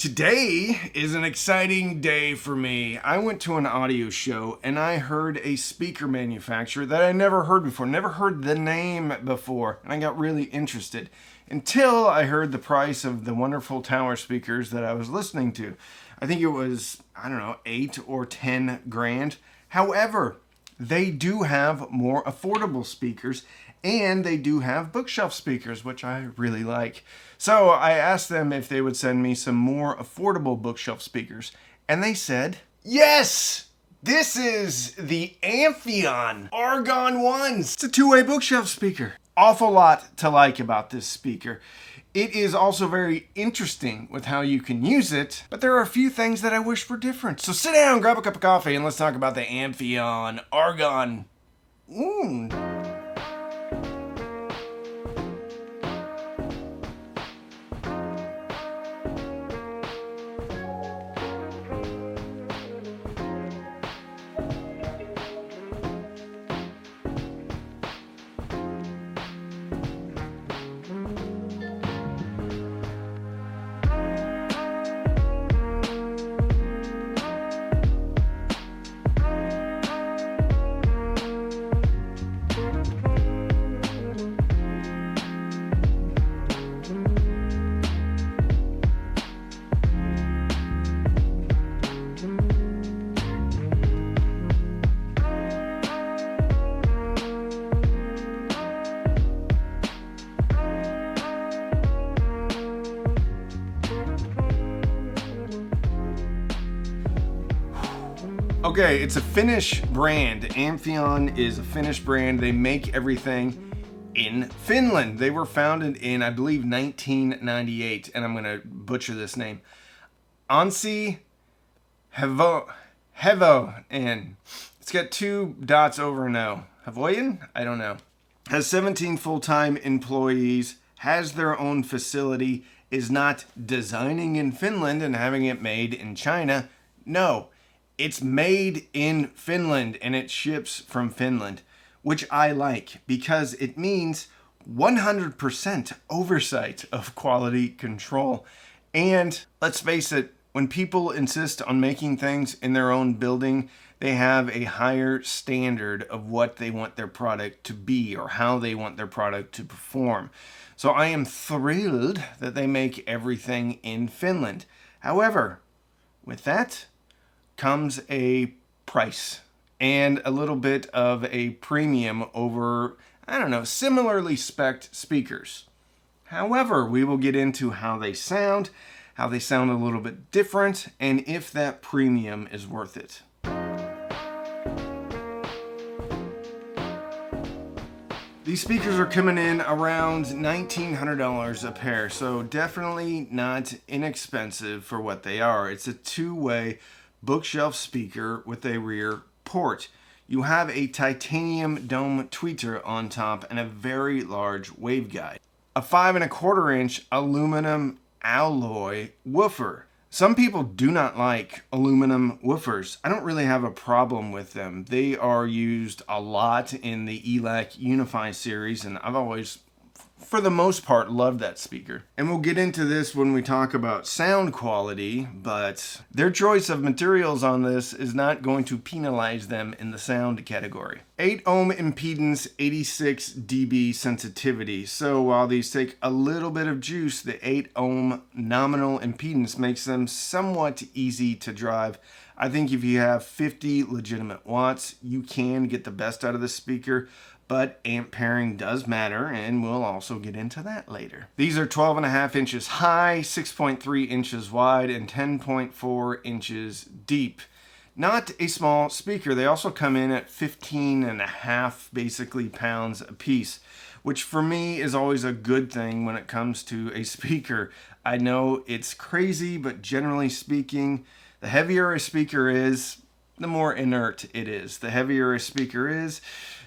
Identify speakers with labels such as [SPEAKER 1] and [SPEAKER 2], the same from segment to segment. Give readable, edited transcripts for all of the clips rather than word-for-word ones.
[SPEAKER 1] Today is an exciting day for me. I went to an audio show and I heard a speaker manufacturer that I never heard before, never heard the name before, and I got really interested until I heard the price of the wonderful tower speakers that I was listening to. I think it was, 8 or 10 grand. However, they do have more affordable speakers and they do have bookshelf speakers, which I really like. So I asked them if they would send me some more affordable bookshelf speakers, and they said, yes! This is the Amphion Argon Ones. It's a two-way bookshelf speaker. Awful lot to like about this speaker. It is also very interesting with how you can use it, but there are a few things that I wish were different. So sit down, grab a cup of coffee, and let's talk about the Amphion Argon. Okay, it's a Finnish brand. Amphion is a Finnish brand. They make everything in Finland. They were founded in, I believe, 1998, and I'm going to butcher this name. Anssi Hevo, and it's got 2 dots over an O. Havoyan? I don't know. Has 17 full-time employees, has their own facility, is not designing in Finland and having it made in China. No. It's made in Finland and it ships from Finland, which I like because it means 100% oversight of quality control. And let's face it, when people insist on making things in their own building, they have a higher standard of what they want their product to be or how they want their product to perform. So I am thrilled that they make everything in Finland. However, with that comes a price and a little bit of a premium over, similarly spec'd speakers. However, we will get into how they sound a little bit different, and if that premium is worth it. These speakers are coming in around $1,900 a pair, so definitely not inexpensive for what they are. It's a two-way bookshelf speaker with a rear port. You have a titanium dome tweeter on top and a very large waveguide. A 5¼ inch aluminum alloy woofer. Some people do not like aluminum woofers. I don't really have a problem with them. They are used a lot in the ELAC Unify series, and I've always, for the most part, loved that speaker. And we'll get into this when we talk about sound quality, but their choice of materials on this is not going to penalize them in the sound category. 8 ohm impedance, 86 dB sensitivity. So while these take a little bit of juice, the 8 ohm nominal impedance makes them somewhat easy to drive. I think if you have 50 legitimate watts, you can get the best out of the speaker. But amp pairing does matter, and we'll also get into that later. These are 12.5 inches high, 6.3 inches wide, and 10.4 inches deep. Not a small speaker. They also come in at 15.5 basically pounds a piece, which for me is always a good thing when it comes to a speaker. I know it's crazy, but generally speaking, the heavier a speaker is, the more inert it is. The heavier a speaker is,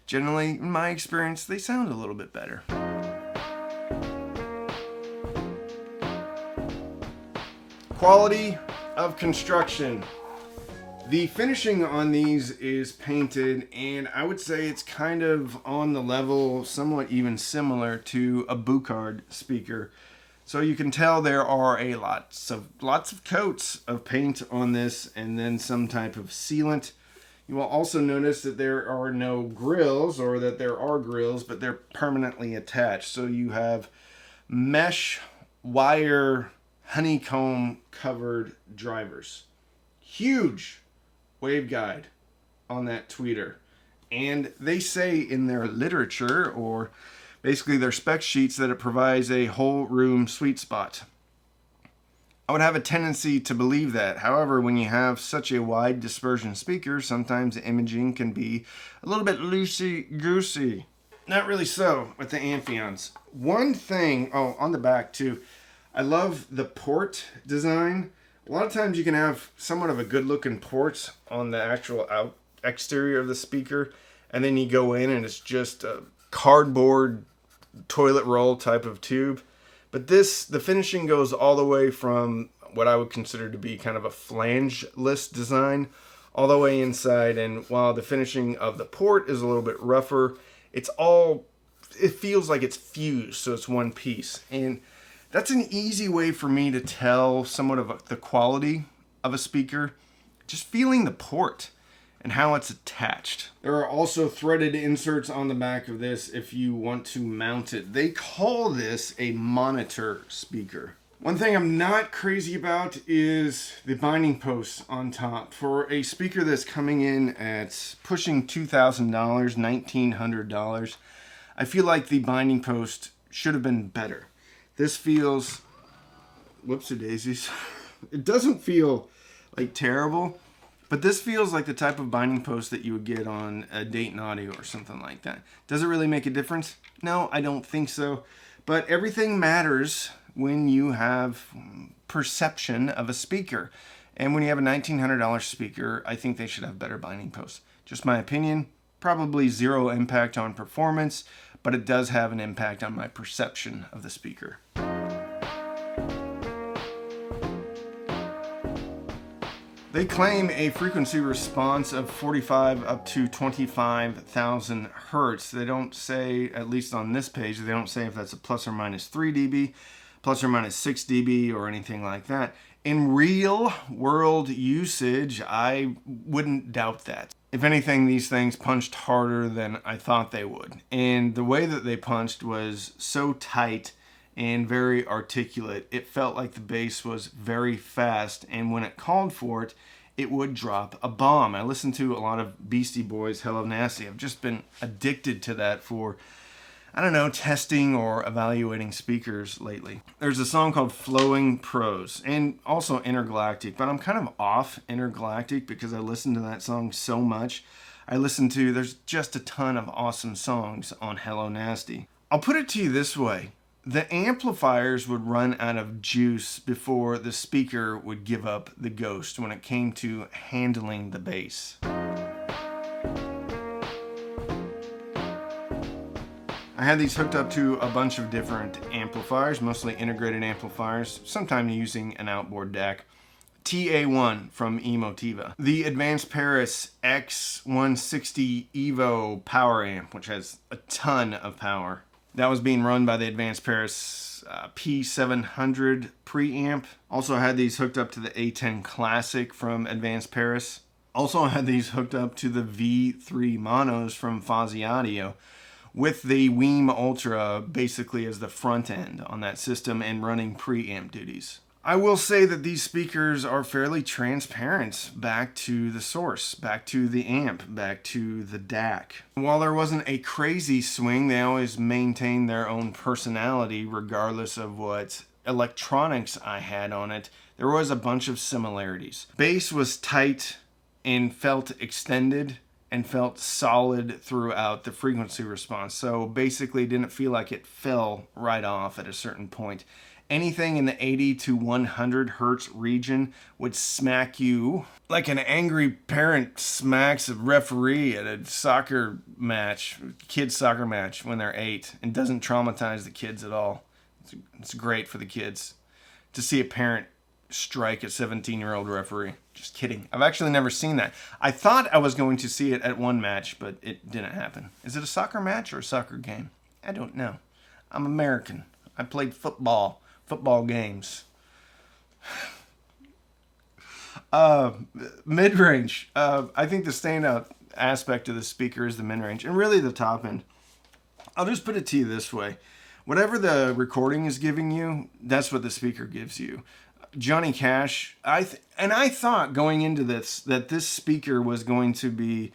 [SPEAKER 1] generally, in my experience, they sound a little bit better. Quality of construction. The finishing on these is painted, and I would say it's kind of on the level, somewhat even similar to a Buchard speaker. So you can tell there are lots of coats of paint on this, and then some type of sealant. You will also notice that there are no grills, or that there are grills, but they're permanently attached. So you have mesh wire honeycomb covered drivers. Huge waveguide on that tweeter. And they say in their literature, or basically their spec sheets, that it provides a whole room sweet spot. I would have a tendency to believe that. However, when you have such a wide dispersion speaker, sometimes the imaging can be a little bit loosey-goosey. Not really so with the Amphions. One thing, on the back too, I love the port design. A lot of times you can have somewhat of a good looking port on the actual exterior of the speaker, and then you go in and it's just a cardboard toilet roll type of tube. But the finishing goes all the way from what I would consider to be kind of a flangeless design all the way inside. And while the finishing of the port is a little bit rougher, it feels like it's fused, so it's one piece. And that's an easy way for me to tell somewhat of the quality of a speaker, just feeling the port and how it's attached. There are also threaded inserts on the back of this if you want to mount it. They call this a monitor speaker. One thing I'm not crazy about is the binding posts on top. For a speaker that's coming in at pushing $2,000, $1,900, I feel like the binding post should have been better. This feels, whoopsie daisies, it doesn't feel like terrible, but this feels like the type of binding post that you would get on a Dayton Audio or something like that. Does it really make a difference? No, I don't think so. But everything matters when you have perception of a speaker. And when you have a $1,900 speaker, I think they should have better binding posts. Just my opinion. Probably zero impact on performance, but it does have an impact on my perception of the speaker. They claim a frequency response of 45 up to 25,000 hertz. They don't say, at least on this page, they don't say if that's a plus or minus 3 dB, plus or minus 6 dB, or anything like that. In real world usage, I wouldn't doubt that. If anything, these things punched harder than I thought they would. And the way that they punched was so tight and very articulate. It felt like the bass was very fast, and when it called for it, it would drop a bomb. I listened to a lot of Beastie Boys, Hello Nasty. I've just been addicted to that for, I don't know, testing or evaluating speakers lately. There's a song called Flowing Prose, and also Intergalactic, but I'm kind of off Intergalactic because I listened to that song so much. There's just a ton of awesome songs on Hello Nasty. I'll put it to you this way. The amplifiers would run out of juice before the speaker would give up the ghost when it came to handling the bass. I had these hooked up to a bunch of different amplifiers, mostly integrated amplifiers, sometimes using an outboard DAC. TA1 from Emotiva. The Advanced Paris X160 Evo power amp, which has a ton of power. That was being run by the Advanced Paris P700 preamp. Also had these hooked up to the A10 Classic from Advanced Paris. Also had these hooked up to the V3 monos from Fozzy Audio, with the Weem Ultra basically as the front end on that system and running preamp duties. I will say that these speakers are fairly transparent back to the source, back to the amp, back to the DAC. While there wasn't a crazy swing, they always maintained their own personality regardless of what electronics I had on it. There was a bunch of similarities. Bass was tight and felt extended and felt solid throughout the frequency response. So basically it didn't feel like it fell right off at a certain point. Anything in the 80 to 100 hertz region would smack you like an angry parent smacks a referee at a soccer match, kids soccer match when they're 8, and doesn't traumatize the kids at all. It's great for the kids to see a parent strike a 17-year-old referee. Just kidding. I've actually never seen that. I thought I was going to see it at one match, but it didn't happen. Is it a soccer match or a soccer game? I don't know. I'm American. I played football football games. Mid-range. I think the standout aspect of the speaker is the mid-range and really the top end. I'll just put it to you this way. Whatever the recording is giving you, that's what the speaker gives you. Johnny Cash, I thought going into this that this speaker was going to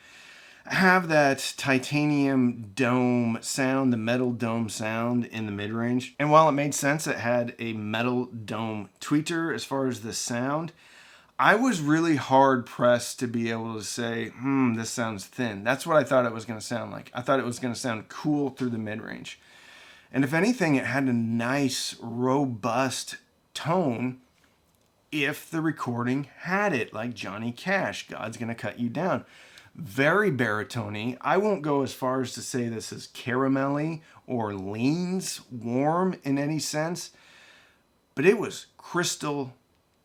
[SPEAKER 1] have that titanium dome sound, the metal dome sound in the mid-range. And while it made sense, it had a metal dome tweeter as far as the sound. I was really hard pressed to be able to say, this sounds thin. That's what I thought it was going to sound like. I thought it was going to sound cool through the mid-range. And if anything, it had a nice, robust tone if the recording had it, like Johnny Cash, God's Gonna Cut You Down. Very baritone-y. I won't go as far as to say this is caramelly or leans warm in any sense, but it was crystal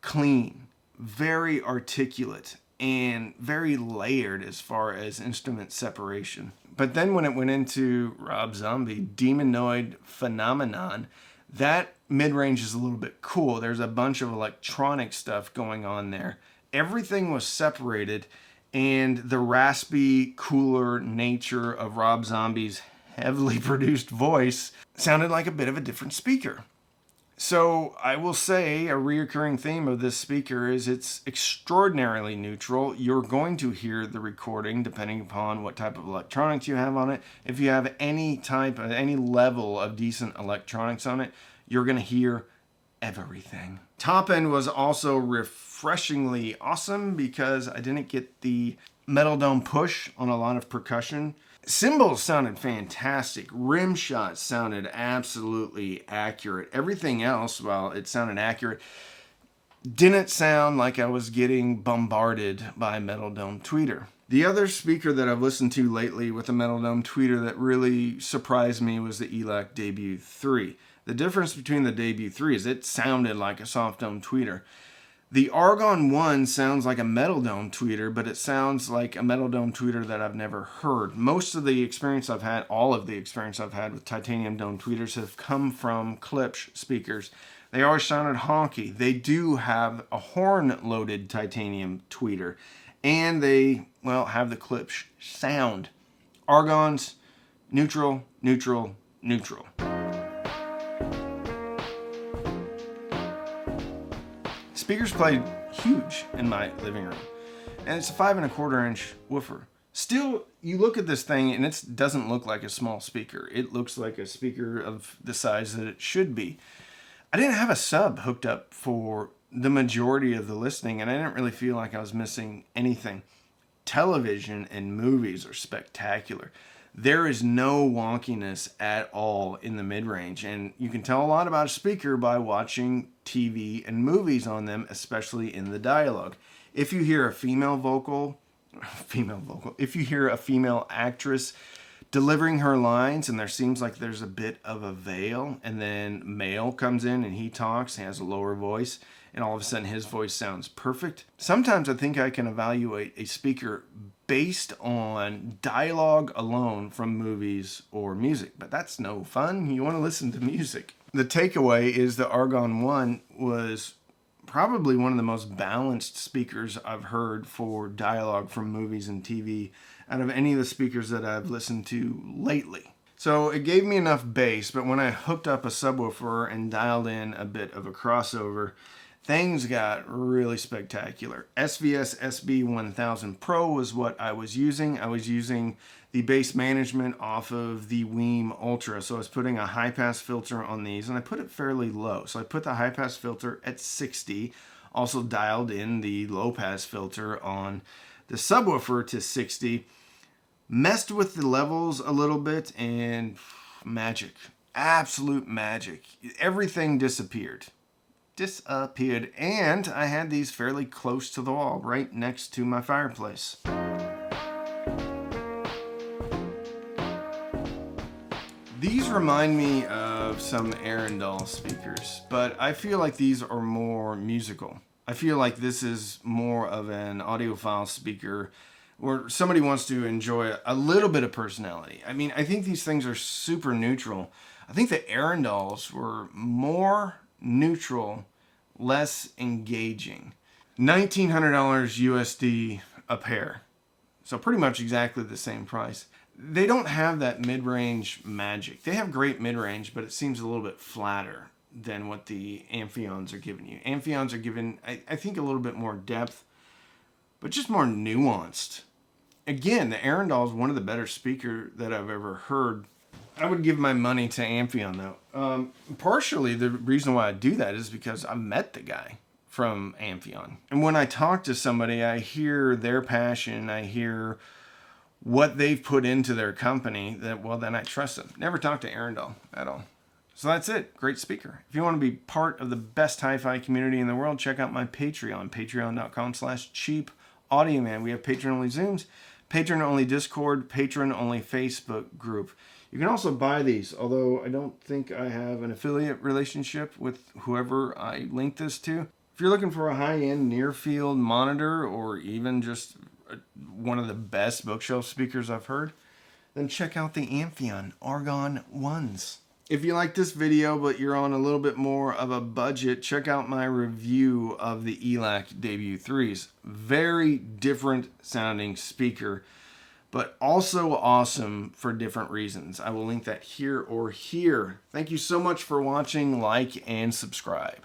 [SPEAKER 1] clean, very articulate, and very layered as far as instrument separation. But then when it went into Rob Zombie, Demonoid Phenomenon, that mid-range is a little bit cool. There's a bunch of electronic stuff going on there. Everything was separated, and the raspy, cooler nature of Rob Zombie's heavily produced voice sounded like a bit of a different speaker. So I will say a reoccurring theme of this speaker is it's extraordinarily neutral. You're going to hear the recording depending upon what type of electronics you have on it. If you have any level of decent electronics on it, you're going to hear everything. Top end was also refreshingly awesome because I didn't get the metal dome push on a lot of percussion. Cymbals sounded fantastic. Rim shots sounded absolutely accurate. Everything else, while it sounded accurate, didn't sound like I was getting bombarded by a metal dome tweeter. The other speaker that I've listened to lately with a metal dome tweeter that really surprised me was the ELAC Debut 3. The difference between the Debut 3 is it sounded like a soft dome tweeter. The Argon 1 sounds like a metal dome tweeter, but it sounds like a metal dome tweeter that I've never heard. Most of the experience I've had, all of the experience I've had with titanium dome tweeters have come from Klipsch speakers. They always sounded honky. They do have a horn-loaded titanium tweeter, and they, have the Klipsch sound. Argons, neutral, neutral, neutral. Speakers played huge in my living room, and it's a 5 1/4 inch woofer. Still, you look at this thing and it doesn't look like a small speaker. It looks like a speaker of the size that it should be. I didn't have a sub hooked up for the majority of the listening, and I didn't really feel like I was missing anything. Television and movies are spectacular. There is no wonkiness at all in the mid-range, and you can tell a lot about a speaker by watching TV and movies on them, especially in the dialogue. If you hear a female vocal, if you hear a female actress delivering her lines and there seems like there's a bit of a veil, and then male comes in and he talks, he has a lower voice, and all of a sudden his voice sounds perfect. Sometimes I think I can evaluate a speaker based on dialogue alone from movies or music, but that's no fun. You want to listen to music. The takeaway is the Argon 1 was probably one of the most balanced speakers I've heard for dialogue from movies and TV out of any of the speakers that I've listened to lately. So it gave me enough bass, but when I hooked up a subwoofer and dialed in a bit of a crossover, things got really spectacular. SVS SB1000 Pro was what I was using. I was using the bass management off of the Weem Ultra. So I was putting a high-pass filter on these, and I put it fairly low. So I put the high-pass filter at 60, also dialed in the low-pass filter on the subwoofer to 60, messed with the levels a little bit, and magic. Absolute magic. Everything disappeared, and I had these fairly close to the wall, right next to my fireplace. These remind me of some Arundel speakers, but I feel like these are more musical. I feel like this is more of an audiophile speaker where somebody wants to enjoy a little bit of personality. I mean, I think these things are super neutral. I think the Arundels were more neutral, less engaging. $1,900 USD a pair. So pretty much exactly the same price. They don't have that mid-range magic. They have great mid-range, but it seems a little bit flatter than what the Amphions are giving you. Amphions are giving, I think, a little bit more depth, but just more nuanced. Again, the Arundel is one of the better speakers that I've ever heard. I would give my money to Amphion, though. Partially, the reason why I do that is because I met the guy from Amphion. And when I talk to somebody, I hear their passion, I hear what they've put into their company, that, well, then I trust them. Never talked to Arundel at all. So that's it. Great speaker. If you want to be part of the best hi-fi community in the world, check out my Patreon, patreon.com/cheapaudioman. We have patron-only Zooms, patron-only Discord, patron-only Facebook group. You can also buy these, although I don't think I have an affiliate relationship with whoever I link this to. If you're looking for a high-end near-field monitor, or even just one of the best bookshelf speakers I've heard, then check out the Amphion Argon 1s. If you like this video, but you're on a little bit more of a budget, check out my review of the ELAC Debut 3s. Very different sounding speaker, but also awesome for different reasons. I will link that here or here. Thank you so much for watching, like, and subscribe.